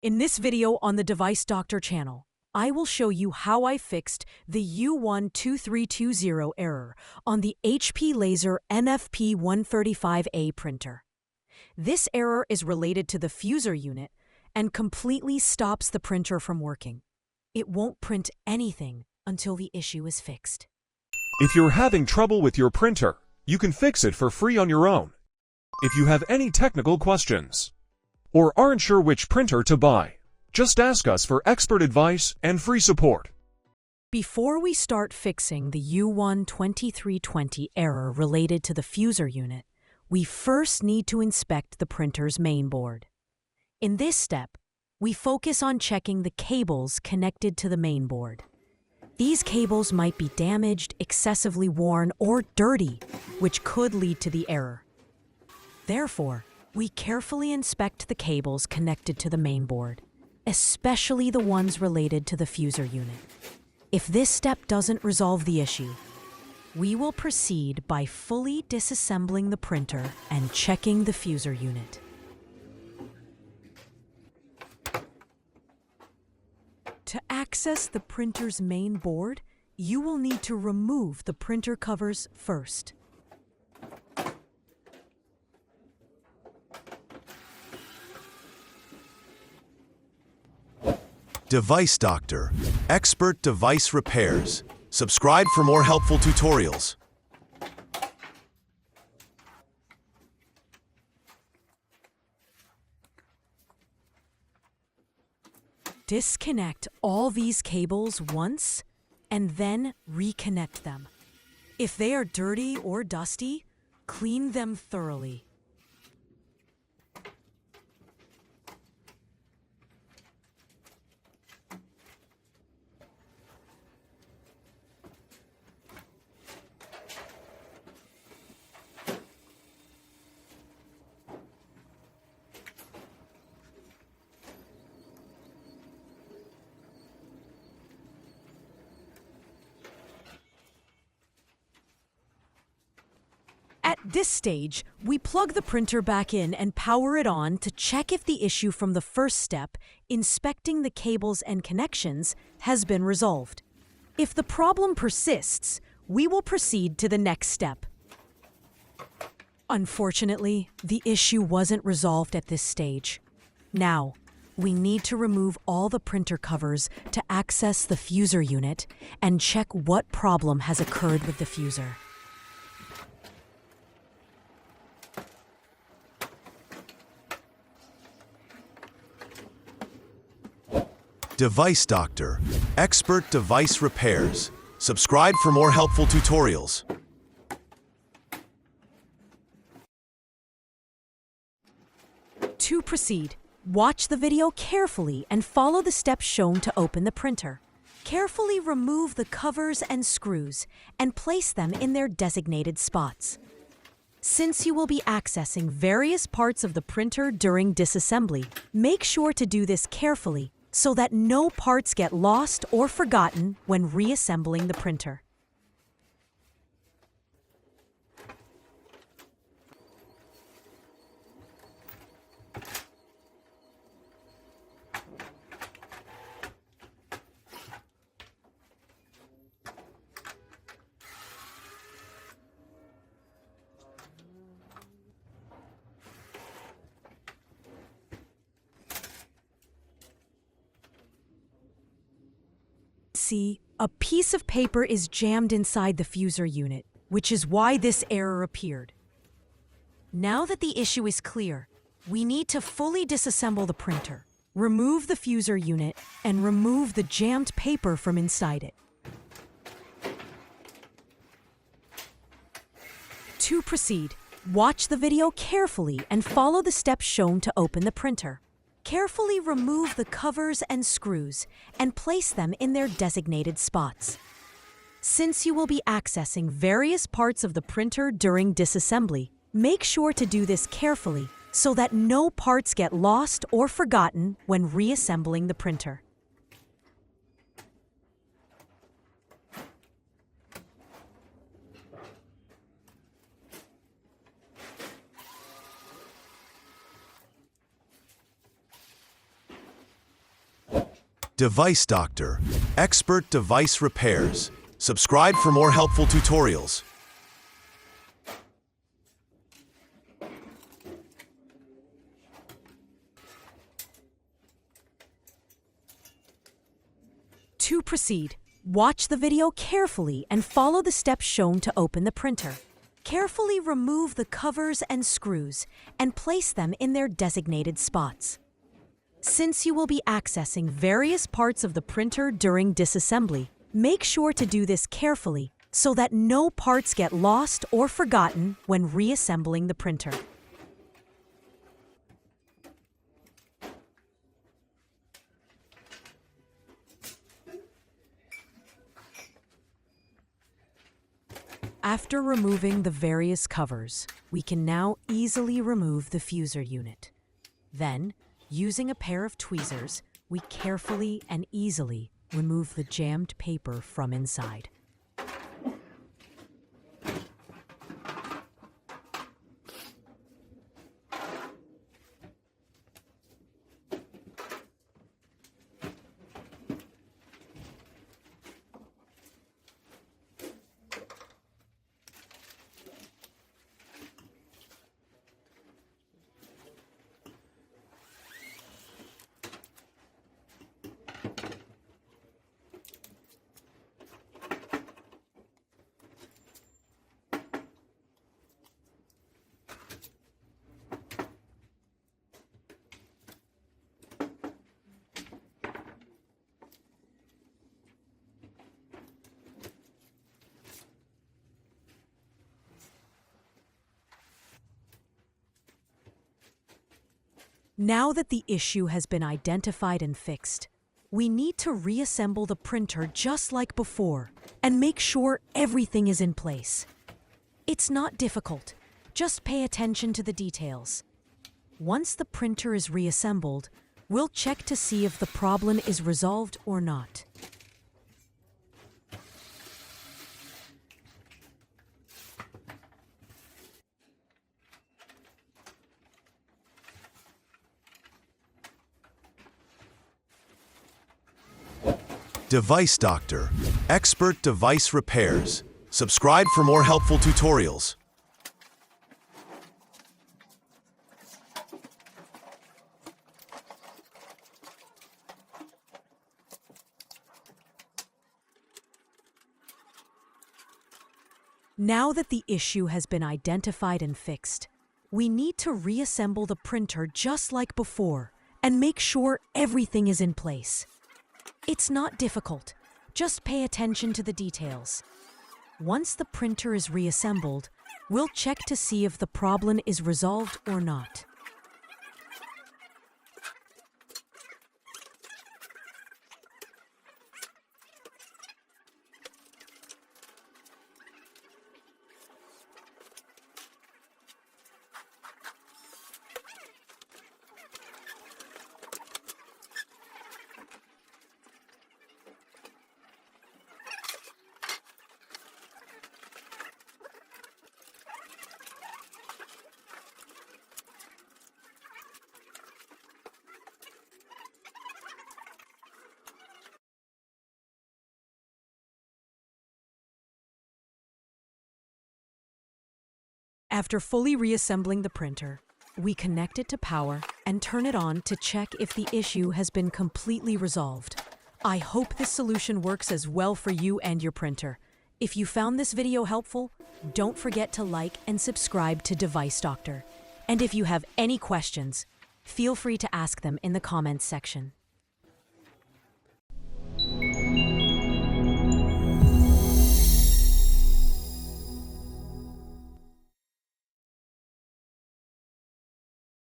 In this video on the Device Doctor channel, I will show you how I fixed the U12320 error on the HP Laser MFP 135a printer. This error is related to the fuser unit and completely stops the printer from working. It won't print anything until the issue is fixed. If you're having trouble with your printer, you can fix it for free on your own. If you have any technical questions or aren't sure which printer to buy, just ask us for expert advice and free support. Before we start fixing the U12320 error related to the fuser unit, we first need to inspect the printer's mainboard. In this step, we focus on checking the cables connected to the mainboard. These cables might be damaged, excessively worn, or dirty, which could lead to the error. Therefore, we carefully inspect the cables connected to the mainboard, especially the ones related to the fuser unit. If this step doesn't resolve the issue, we will proceed by fully disassembling the printer and checking the fuser unit. To access the printer's main board, you will need to remove the printer covers first. Device Doctor, expert device repairs. Subscribe for more helpful tutorials. Disconnect all these cables once and then reconnect them. If they are dirty or dusty, clean them thoroughly. At this stage, we plug the printer back in and power it on to check if the issue from the first step, inspecting the cables and connections, has been resolved. If the problem persists, we will proceed to the next step. Unfortunately, the issue wasn't resolved at this stage. Now, we need to remove all the printer covers to access the fuser unit and check what problem has occurred with the fuser. Device Doctor, expert device repairs. Subscribe for more helpful tutorials. To proceed, watch the video carefully and follow the steps shown to open the printer. Carefully remove the covers and screws and place them in their designated spots. Since you will be accessing various parts of the printer during disassembly, make sure to do this carefully so that no parts get lost or forgotten when reassembling the printer. See, a piece of paper is jammed inside the fuser unit, which is why this error appeared. Now that the issue is clear, we need to fully disassemble the printer, remove the fuser unit, and remove the jammed paper from inside it. To proceed, watch the video carefully and follow the steps shown to open the printer. Carefully remove the covers and screws and place them in their designated spots. Since you will be accessing various parts of the printer during disassembly, make sure to do this carefully so that no parts get lost or forgotten when reassembling the printer. Device Doctor, expert device repairs. Subscribe for more helpful tutorials. To proceed, watch the video carefully and follow the steps shown to open the printer. Carefully remove the covers and screws and place them in their designated spots. Since you will be accessing various parts of the printer during disassembly, make sure to do this carefully so that no parts get lost or forgotten when reassembling the printer. After removing the various covers, we can now easily remove the fuser unit. Then, using a pair of tweezers, we carefully and easily remove the jammed paper from inside. Now that the issue has been identified and fixed, we need to reassemble the printer just like before and make sure everything is in place. It's not difficult, just pay attention to the details. Once the printer is reassembled, we'll check to see if the problem is resolved or not. Device Doctor, expert device repairs. Subscribe for more helpful tutorials. Now that the issue has been identified and fixed, we need to reassemble the printer just like before and make sure everything is in place. It's not difficult, just pay attention to the details. Once the printer is reassembled, we'll check to see if the problem is resolved or not. After fully reassembling the printer, we connect it to power and turn it on to check if the issue has been completely resolved. I hope this solution works as well for you and your printer. If you found this video helpful, don't forget to like and subscribe to Device Doctor. And if you have any questions, feel free to ask them in the comments section.